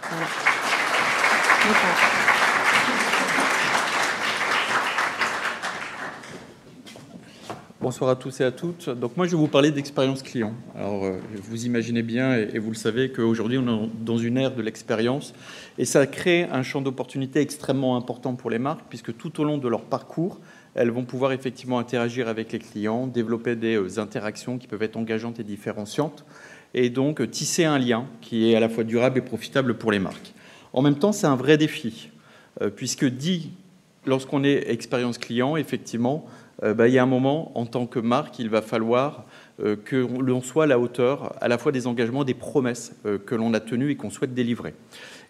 Voilà. Bonsoir à tous et à toutes. Donc moi, je vais vous parler d'expérience client. Alors, vous imaginez bien, et vous le savez, qu'aujourd'hui, on est dans une ère de l'expérience, et ça crée un champ d'opportunité extrêmement important pour les marques, puisque tout au long de leur parcours, elles vont pouvoir effectivement interagir avec les clients, développer des interactions qui peuvent être engageantes et différenciantes, et donc tisser un lien qui est à la fois durable et profitable pour les marques. En même temps, c'est un vrai défi, puisque lorsqu'on est expérience client, effectivement, il y a un moment, en tant que marque, il va falloir que l'on soit à la hauteur à la fois des engagements, des promesses que l'on a tenues et qu'on souhaite délivrer.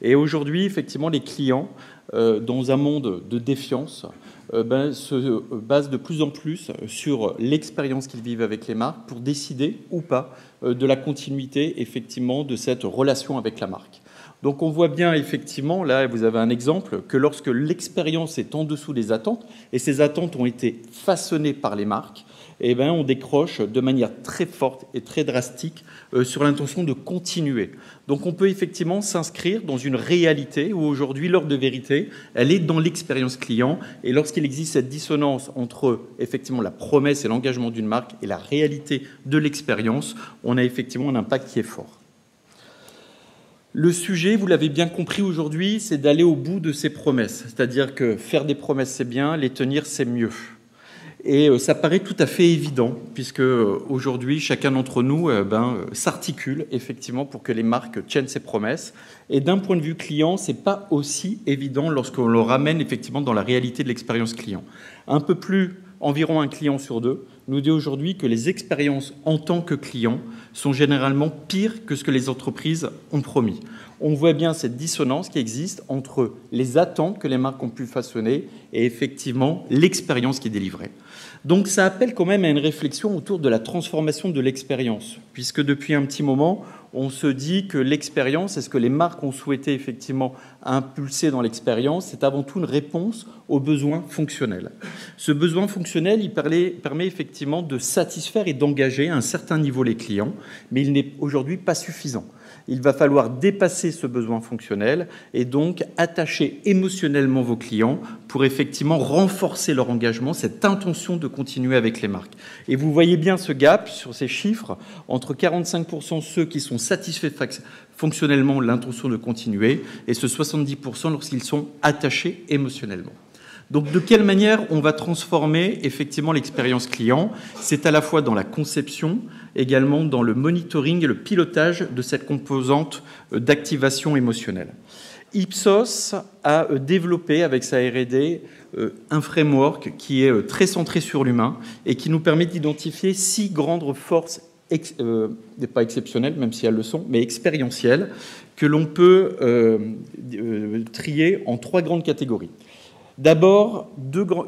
Et aujourd'hui, effectivement, les clients, dans un monde de défiance, se basent de plus en plus sur l'expérience qu'ils vivent avec les marques pour décider ou pas de la continuité, effectivement, de cette relation avec la marque. Donc on voit bien effectivement, là vous avez un exemple, que lorsque l'expérience est en dessous des attentes, et ces attentes ont été façonnées par les marques, eh bien, on décroche de manière très forte et très drastique sur l'intention de continuer. Donc on peut effectivement s'inscrire dans une réalité où aujourd'hui l'heure de vérité, elle est dans l'expérience client, et lorsqu'il existe cette dissonance entre effectivement la promesse et l'engagement d'une marque et la réalité de l'expérience, on a effectivement un impact qui est fort. Le sujet, vous l'avez bien compris aujourd'hui, c'est d'aller au bout de ces promesses. C'est-à-dire que faire des promesses, c'est bien, les tenir, c'est mieux. Et ça paraît tout à fait évident, puisque aujourd'hui, chacun d'entre nous s'articule effectivement pour que les marques tiennent ses promesses. Et d'un point de vue client, ce n'est pas aussi évident lorsqu'on le ramène effectivement dans la réalité de l'expérience client. Environ un client sur deux nous dit aujourd'hui que les expériences en tant que client sont généralement pires que ce que les entreprises ont promis. On voit bien cette dissonance qui existe entre les attentes que les marques ont pu façonner et effectivement l'expérience qui est délivrée. Donc ça appelle quand même à une réflexion autour de la transformation de l'expérience, puisque depuis un petit moment, on se dit que l'expérience, est-ce que les marques ont souhaité effectivement impulser dans l'expérience, c'est avant tout une réponse aux besoins fonctionnels. Ce besoin fonctionnel, il permet effectivement de satisfaire et d'engager à un certain niveau les clients, mais il n'est aujourd'hui pas suffisant. Il va falloir dépasser ce besoin fonctionnel et donc attacher émotionnellement vos clients pour effectivement renforcer leur engagement, cette intention de continuer avec les marques. Et vous voyez bien ce gap sur ces chiffres entre 45% ceux qui sont satisfaits fonctionnellement l'intention de continuer et ce 70% lorsqu'ils sont attachés émotionnellement. Donc, de quelle manière on va transformer effectivement l'expérience client? C'est à la fois dans la conception, également dans le monitoring et le pilotage de cette composante d'activation émotionnelle. Ipsos a développé avec sa R&D un framework qui est très centré sur l'humain et qui nous permet d'identifier 6 grandes forces pas exceptionnelles, même si elles le sont, mais expérientielles, que l'on peut trier en 3 grandes catégories. D'abord,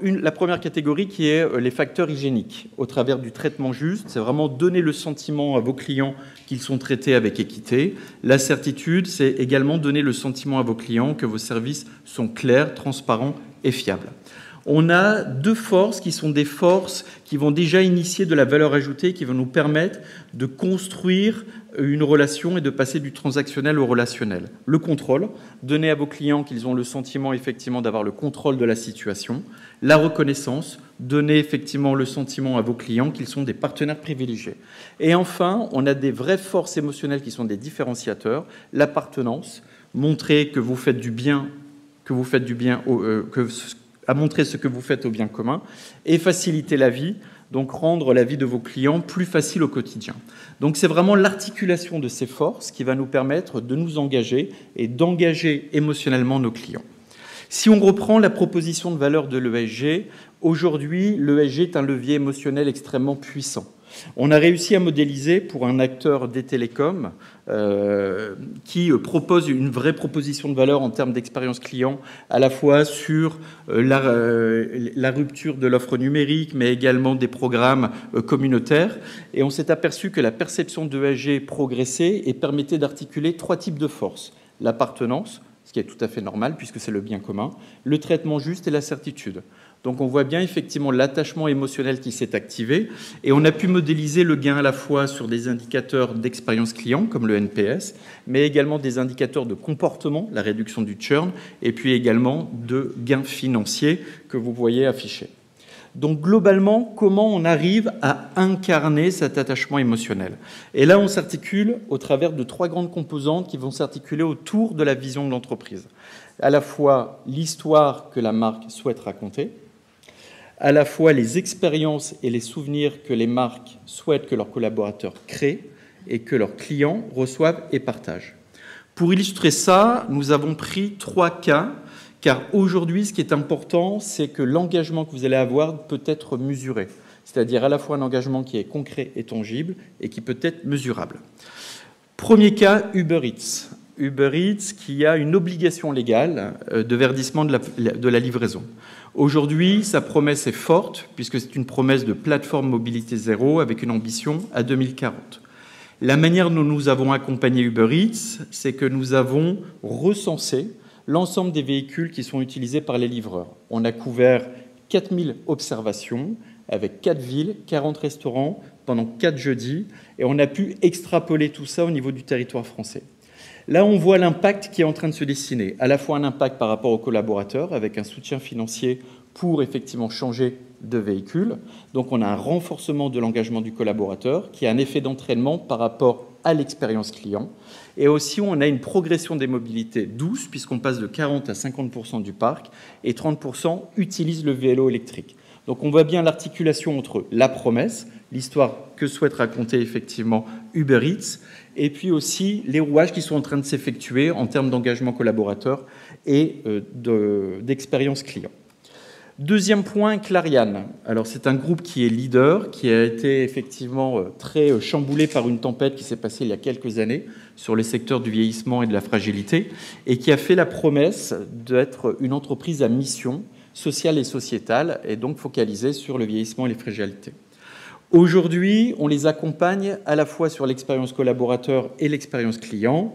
la première catégorie qui est les facteurs hygiéniques. Au travers du traitement juste, c'est vraiment donner le sentiment à vos clients qu'ils sont traités avec équité. La certitude, c'est également donner le sentiment à vos clients que vos services sont clairs, transparents et fiables. On a 2 forces qui sont des forces qui vont déjà initier de la valeur ajoutée, qui vont nous permettre de construire une relation et de passer du transactionnel au relationnel. Le contrôle, donner à vos clients qu'ils ont le sentiment effectivement d'avoir le contrôle de la situation. La reconnaissance, donner effectivement le sentiment à vos clients qu'ils sont des partenaires privilégiés. Et enfin, on a des vraies forces émotionnelles qui sont des différenciateurs. L'appartenance, montrer que vous faites du bien, à montrer ce que vous faites au bien commun, et faciliter la vie, donc rendre la vie de vos clients plus facile au quotidien. Donc c'est vraiment l'articulation de ces forces qui va nous permettre de nous engager et d'engager émotionnellement nos clients. Si on reprend la proposition de valeur de l'ESG, aujourd'hui, l'ESG est un levier émotionnel extrêmement puissant. On a réussi à modéliser pour un acteur des télécoms qui propose une vraie proposition de valeur en termes d'expérience client, à la fois sur la rupture de l'offre numérique, mais également des programmes communautaires. Et on s'est aperçu que la perception d'ESG progressait et permettait d'articuler 3 types de forces. L'appartenance, ce qui est tout à fait normal puisque c'est le bien commun, le traitement juste et la certitude. Donc on voit bien effectivement l'attachement émotionnel qui s'est activé et on a pu modéliser le gain à la fois sur des indicateurs d'expérience client comme le NPS, mais également des indicateurs de comportement, la réduction du churn, et puis également de gains financiers que vous voyez affichés. Donc globalement, comment on arrive à incarner cet attachement émotionnel? Et là, on s'articule au travers de 3 grandes composantes qui vont s'articuler autour de la vision de l'entreprise. À la fois l'histoire que la marque souhaite raconter, à la fois les expériences et les souvenirs que les marques souhaitent que leurs collaborateurs créent et que leurs clients reçoivent et partagent. Pour illustrer ça, nous avons pris 3 cas, car aujourd'hui, ce qui est important, c'est que l'engagement que vous allez avoir peut être mesuré, c'est-à-dire à la fois un engagement qui est concret et tangible et qui peut être mesurable. Premier cas, Uber Eats. Uber Eats qui a une obligation légale de verdissement de la livraison. Aujourd'hui, sa promesse est forte, puisque c'est une promesse de plateforme mobilité zéro avec une ambition à 2040. La manière dont nous avons accompagné Uber Eats, c'est que nous avons recensé l'ensemble des véhicules qui sont utilisés par les livreurs. On a couvert 4000 observations avec 4 villes, 40 restaurants pendant 4 jeudis, et on a pu extrapoler tout ça au niveau du territoire français. Là, on voit l'impact qui est en train de se dessiner, à la fois un impact par rapport aux collaborateurs, avec un soutien financier pour effectivement changer de véhicule. Donc, on a un renforcement de l'engagement du collaborateur qui a un effet d'entraînement par rapport à l'expérience client. Et aussi, on a une progression des mobilités douces, puisqu'on passe de 40 à 50% du parc, et 30% utilisent le vélo électrique. Donc, on voit bien l'articulation entre la promesse, l'histoire que souhaite raconter effectivement Uber Eats, et puis aussi les rouages qui sont en train de s'effectuer en termes d'engagement collaborateur et d'expérience client. Deuxième point, Clariane. Alors, c'est un groupe qui est leader, qui a été effectivement très chamboulé par une tempête qui s'est passée il y a quelques années sur le secteur du vieillissement et de la fragilité, et qui a fait la promesse d'être une entreprise à mission sociale et sociétale, et donc focalisée sur le vieillissement et les fragilités. Aujourd'hui, on les accompagne à la fois sur l'expérience collaborateur et l'expérience client,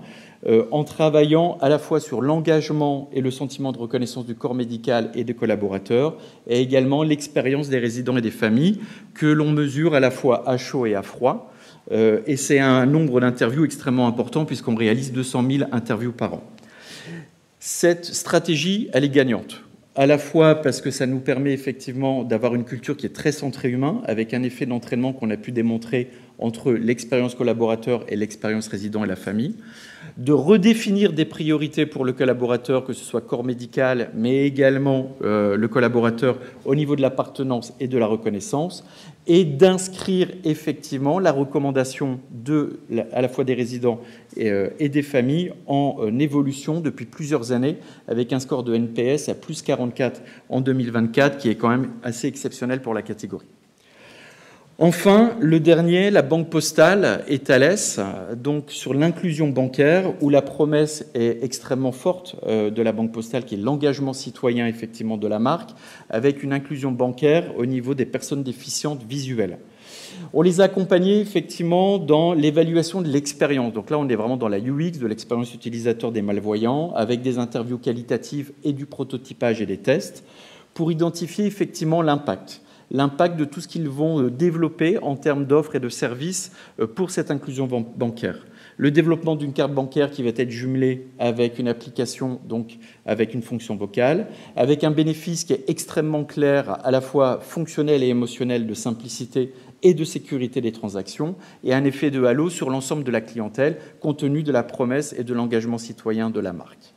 en travaillant à la fois sur l'engagement et le sentiment de reconnaissance du corps médical et des collaborateurs, et également l'expérience des résidents et des familles, que l'on mesure à la fois à chaud et à froid. Et c'est un nombre d'interviews extrêmement important, puisqu'on réalise 200 000 interviews par an. Cette stratégie, elle est gagnante. À la fois parce que ça nous permet effectivement d'avoir une culture qui est très centrée humain, avec un effet d'entraînement qu'on a pu démontrer entre l'expérience collaborateur et l'expérience résident et la famille, de redéfinir des priorités pour le collaborateur, que ce soit corps médical, mais également le collaborateur au niveau de l'appartenance et de la reconnaissance, et d'inscrire effectivement la recommandation à la fois des résidents et des familles en évolution depuis plusieurs années, avec un score de NPS à plus 44 en 2024, qui est quand même assez exceptionnel pour la catégorie. Enfin, le dernier, la Banque Postale et Thales, donc sur l'inclusion bancaire, où la promesse est extrêmement forte de la Banque Postale, qui est l'engagement citoyen effectivement de la marque, avec une inclusion bancaire au niveau des personnes déficientes visuelles. On les a accompagnés effectivement dans l'évaluation de l'expérience. Donc là, on est vraiment dans la UX, de l'expérience utilisateur des malvoyants, avec des interviews qualitatives et du prototypage et des tests, pour identifier effectivement l'impact de tout ce qu'ils vont développer en termes d'offres et de services pour cette inclusion bancaire. Le développement d'une carte bancaire qui va être jumelée avec une application, donc avec une fonction vocale, avec un bénéfice qui est extrêmement clair, à la fois fonctionnel et émotionnel, de simplicité et de sécurité des transactions, et un effet de halo sur l'ensemble de la clientèle, compte tenu de la promesse et de l'engagement citoyen de la marque.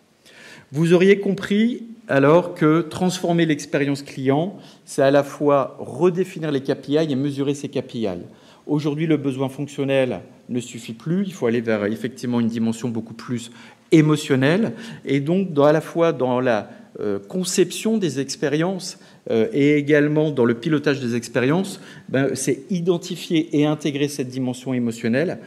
Vous auriez compris alors que transformer l'expérience client, c'est à la fois redéfinir les KPI et mesurer ces KPI. Aujourd'hui, le besoin fonctionnel ne suffit plus, il faut aller vers effectivement une dimension beaucoup plus émotionnelle, et donc à la fois dans la conception des expériences et également dans le pilotage des expériences, c'est identifier et intégrer cette dimension émotionnelle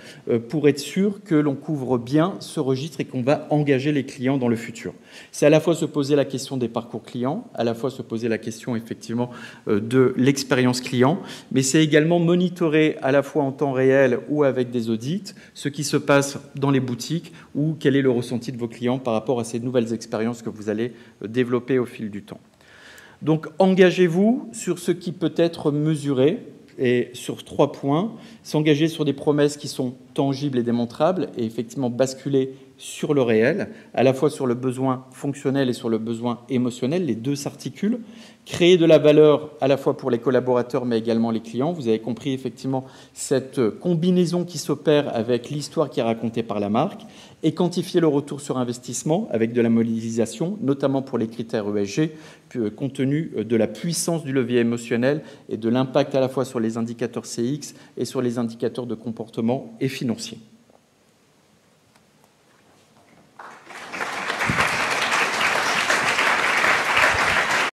pour être sûr que l'on couvre bien ce registre et qu'on va engager les clients dans le futur. C'est à la fois se poser la question des parcours clients, à la fois se poser la question effectivement de l'expérience client, mais c'est également monitorer à la fois en temps réel ou avec des audits ce qui se passe dans les boutiques ou quel est le ressenti de vos clients par rapport à ces nouvelles expériences que vous allez développer au fil du temps. Donc, engagez-vous sur ce qui peut être mesuré, et sur 3 points, s'engager sur des promesses qui sont tangibles et démontrables, et effectivement basculer sur le réel, à la fois sur le besoin fonctionnel et sur le besoin émotionnel, les deux s'articulent, créer de la valeur à la fois pour les collaborateurs mais également les clients. Vous avez compris effectivement cette combinaison qui s'opère avec l'histoire qui est racontée par la marque, et quantifier le retour sur investissement avec de la modélisation, notamment pour les critères ESG, compte tenu de la puissance du levier émotionnel et de l'impact à la fois sur les indicateurs CX et sur les indicateurs de comportement et financiers.